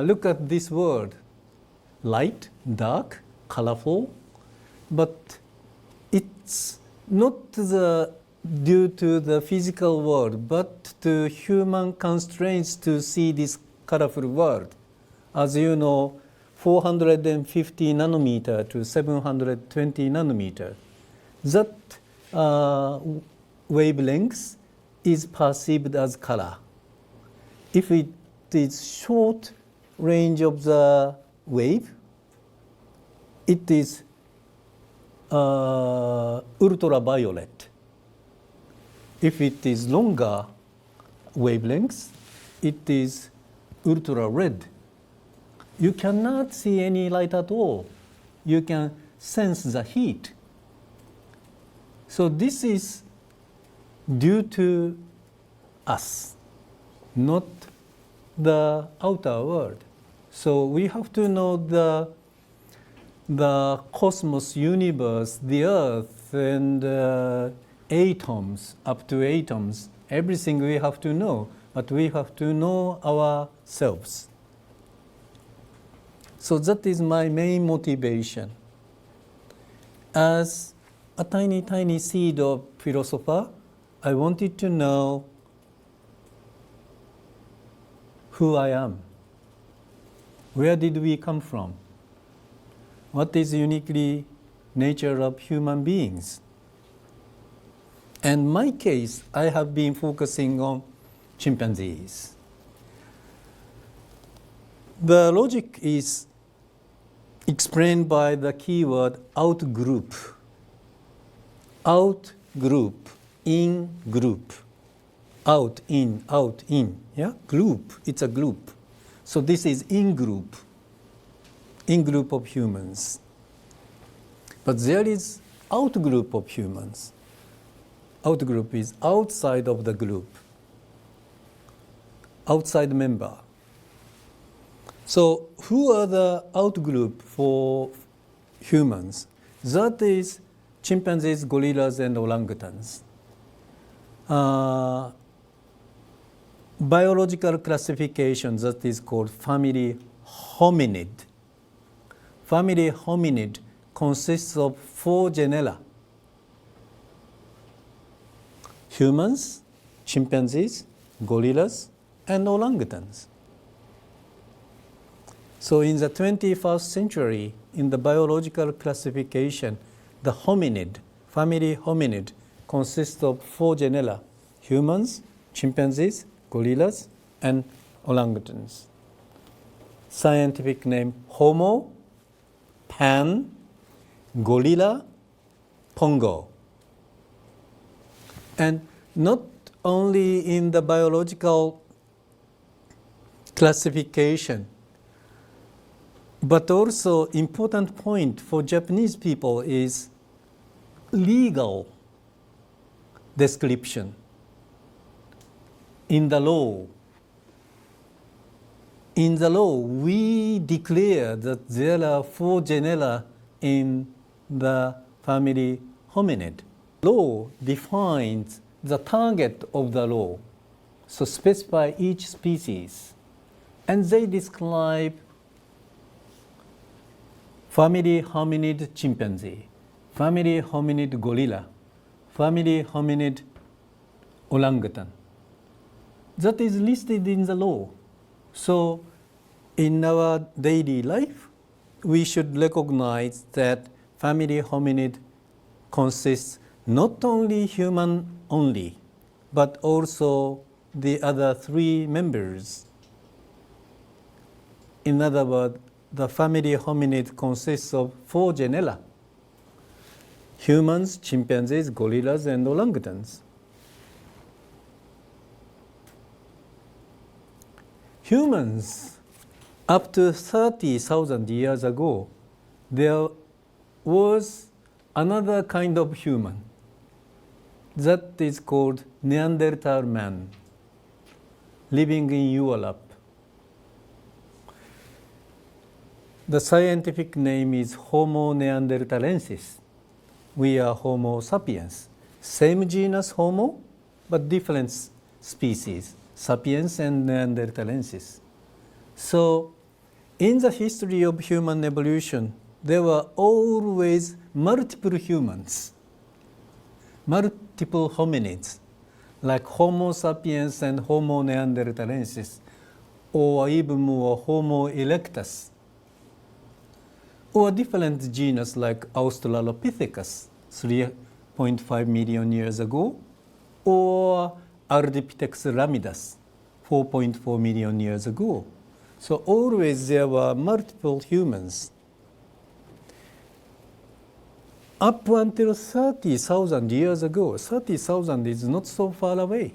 look at this word, light, dark, colorful, but it's not due to the physical world, but to human constraints to see this colorful world. As you know, 450 nanometer to 720 nanometer. That wavelength is perceived as color. If it is short range of the wave, it is ultraviolet. If it is longer wavelengths, it is ultra red. You cannot see any light at all. You can sense the heat. So this is due to us, not the outer world. So we have to know the cosmos, universe, the earth, and atoms, up to atoms. Everything we have to know, but we have to know ourselves. So that is my main motivation. As a tiny, tiny seed of philosopher, I wanted to know who I am. Where did we come from? What is uniquely nature of human beings? And in my case, I have been focusing on chimpanzees. The logic is explained by the keyword out-group. Out-group, in-group. Out, in, yeah? Group, it's a group. So this is in-group of humans. But there is out-group of humans. Out-group is outside of the group, outside member. So who are the out-group for humans? That is chimpanzees, gorillas, and orangutans. Biological classification that is called family hominid. Family hominid consists of 4 genera: humans, chimpanzees, gorillas, and orangutans. So in the 21st century, in the biological classification, the hominid, family hominid, consists of 4 genera: humans, chimpanzees, gorillas, and orangutans. Scientific name: Homo, Pan, Gorilla, Pongo. And not only in the biological classification, but also important point for Japanese people is legal description. In the law, we declare that there are 4 genera in the family hominid. Law defines the target of the law, so specify each species, and they describe family hominid chimpanzee, family hominid gorilla, family hominid orangutan. That is listed in the law. So in our daily life, we should recognize that family hominid consists not only human only, but also the other 3 members. In other words, the family hominid consists of 4 genera: humans, chimpanzees, gorillas, and orangutans. Humans, up to 30,000 years ago, there was another kind of human that is called Neanderthal man, living in Europe. The scientific name is Homo neanderthalensis. We are Homo sapiens. Same genus Homo, but different species, sapiens and neanderthalensis. So in the history of human evolution, there were always multiple humans, multiple hominids, like Homo sapiens and Homo neanderthalensis, or even more Homo erectus, or different genus like Australopithecus 3.5 million years ago, or Ardipithecus ramidus 4.4 million years ago. So always there were multiple humans. Up until 30,000 years ago, 30,000 is not so far away.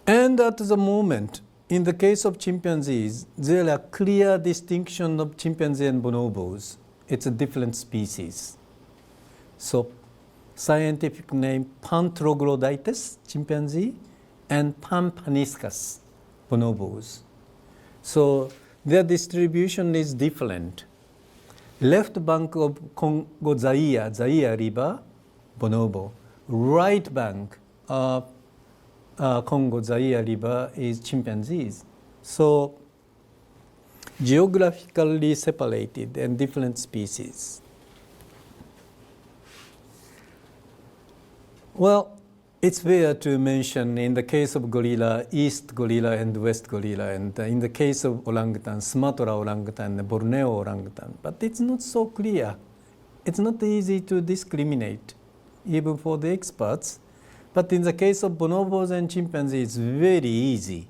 And at the moment, in the case of chimpanzees, there are clear distinction of chimpanzee and bonobos. It's a different species. So scientific name Pantroglodytes chimpanzee and Pampaniscus bonobos. So their distribution is different. Left bank of Congo Zaire River, bonobo. Right bank of Congo Zaire River is chimpanzees. So geographically separated and different species. Well, it's fair to mention in the case of gorilla, East gorilla and West gorilla, and in the case of orangutan, Sumatra orangutan and Borneo orangutan. But it's not so clear. It's not easy to discriminate, even for the experts. But in the case of bonobos and chimpanzees, it's very easy.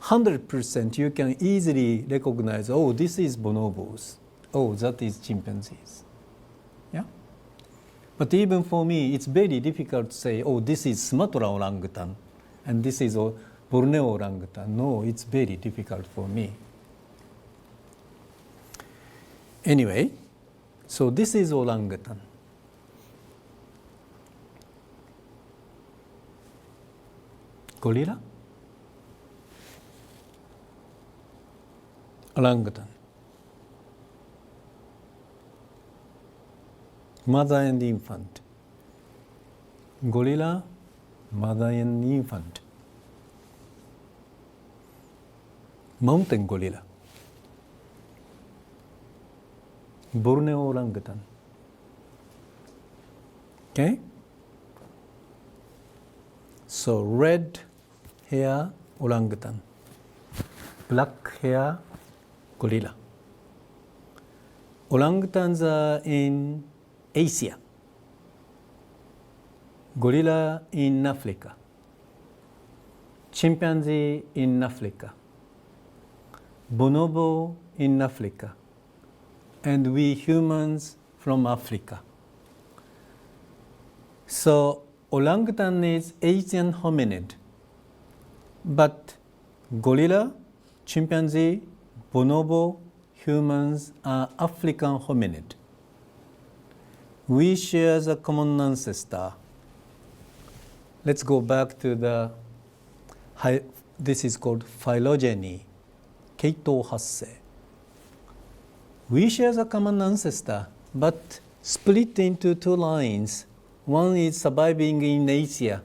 100% you can easily recognize, oh, this is bonobos. Oh, that is chimpanzees. Yeah? But even for me, it's very difficult to say, oh, this is Sumatra orangutan, and this is Borneo orangutan. No, it's very difficult for me. Anyway, so this is orangutan. Gorilla? Orangutan. Mother and infant. Gorilla, mother and infant. Mountain gorilla. Borneo orangutan. Okay? So red hair orangutan, black hair gorilla. Orangutans are in Asia, gorilla in Africa, chimpanzee in Africa, bonobo in Africa, and we humans from Africa. So orangutan is Asian hominid, but gorilla, chimpanzee, bonobo, humans are African hominid. We share the common ancestor. Let's go back to this is called phylogeny, KYO007OH2016-V000200. We share the common ancestor, but split into two lines. One is surviving in Asia,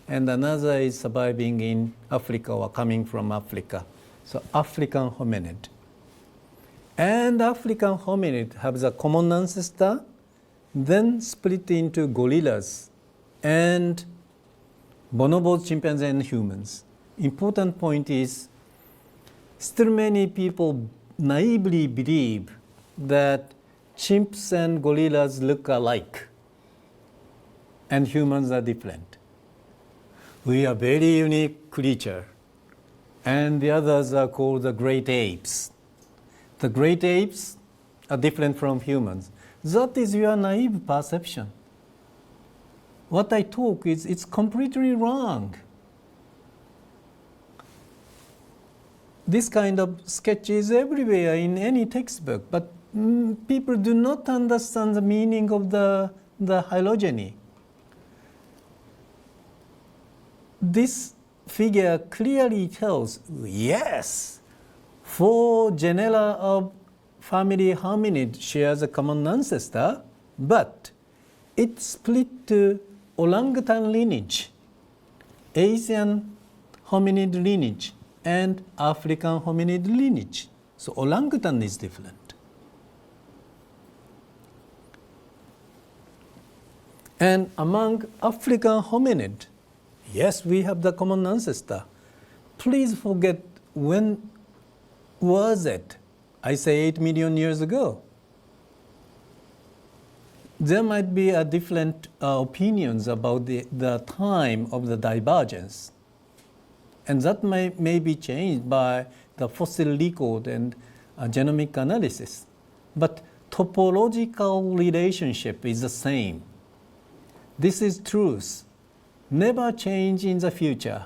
and another is surviving in Africa or coming from Africa. So African hominid. And African hominid have the common ancestor, then split into gorillas and bonobos, chimpanzees, and humans. Important point is, still many people naively believe that chimps and gorillas look alike and humans are different. We are very unique creature, and the others are called the great apes. The great apes are different from humans. That is your naive perception. What I talk is, it's completely wrong. This kind of sketch is everywhere in any textbook, but people do not understand the meaning of the phylogeny. This figure clearly tells, yes, 4 genera of family hominid shares a common ancestor, but it split to orangutan lineage, Asian hominid lineage, and African hominid lineage. So orangutan is different. And among African hominid, yes, we have the common ancestor. Please forget, when was it? I say 8 million years ago. There might be different opinions about the time of the divergence. And that may be changed by the fossil record and genomic analysis. But topological relationship is the same. This is truth. Never change in the future.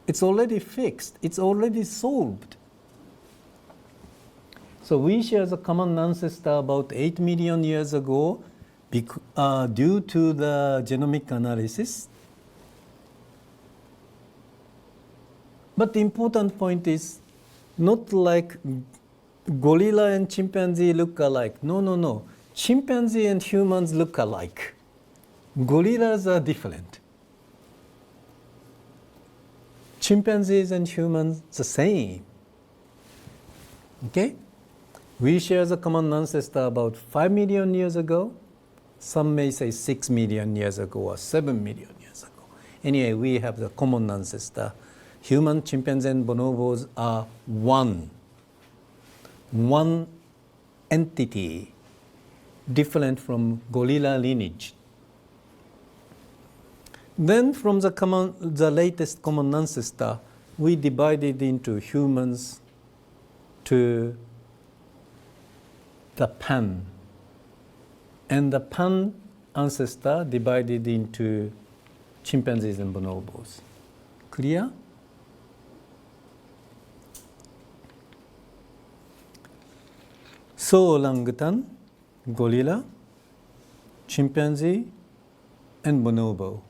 It's already fixed. It's already solved. So we share the common ancestor about 8 million years ago due to the genomic analysis. But the important point is not like gorilla and chimpanzee look alike. No, no, no. Chimpanzee and humans look alike. Gorillas are different. Chimpanzees and humans the same. Okay? We share the common ancestor about 5 million years ago. Some may say 6 million years ago or 7 million years ago. Anyway, we have the common ancestor. Human, chimpanzee, and bonobos are one entity, different from gorilla lineage. Then from the latest common ancestor, we divided into humans to the pan. And the pan ancestor divided into chimpanzees and bonobos. Clear? So orangutan, gorilla, chimpanzee, and bonobo.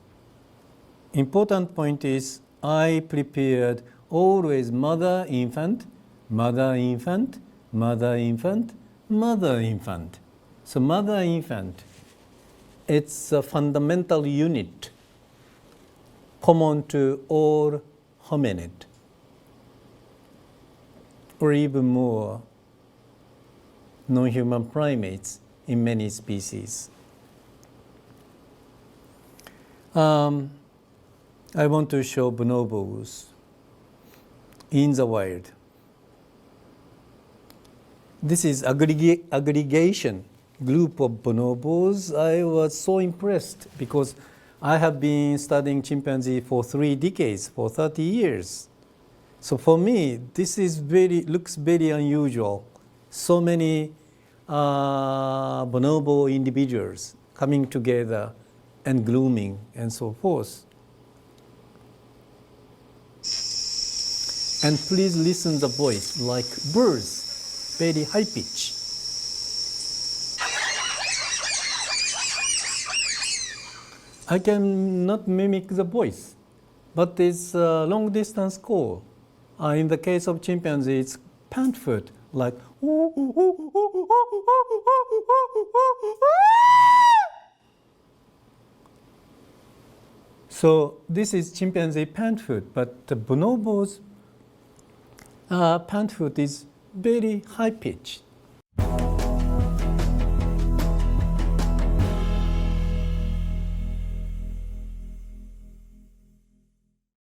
Important point is I prepared always mother, infant, mother, infant, mother, infant, mother, infant. So mother, infant, it's a fundamental unit common to all hominid, or even more non-human primates in many species. I want to show bonobos in the wild. This is aggregation group of bonobos. I was so impressed because I have been studying chimpanzee for 3 decades, for 30 years. So for me, this is looks very unusual. So many bonobo individuals coming together and grooming and so forth. And please listen the voice like birds, very high pitch. I cannot mimic the voice, but it's a long distance call. In the case of chimpanzee, it's pant foot, like. So this is chimpanzee pant foot, but the bonobo's pant foot is very high pitched.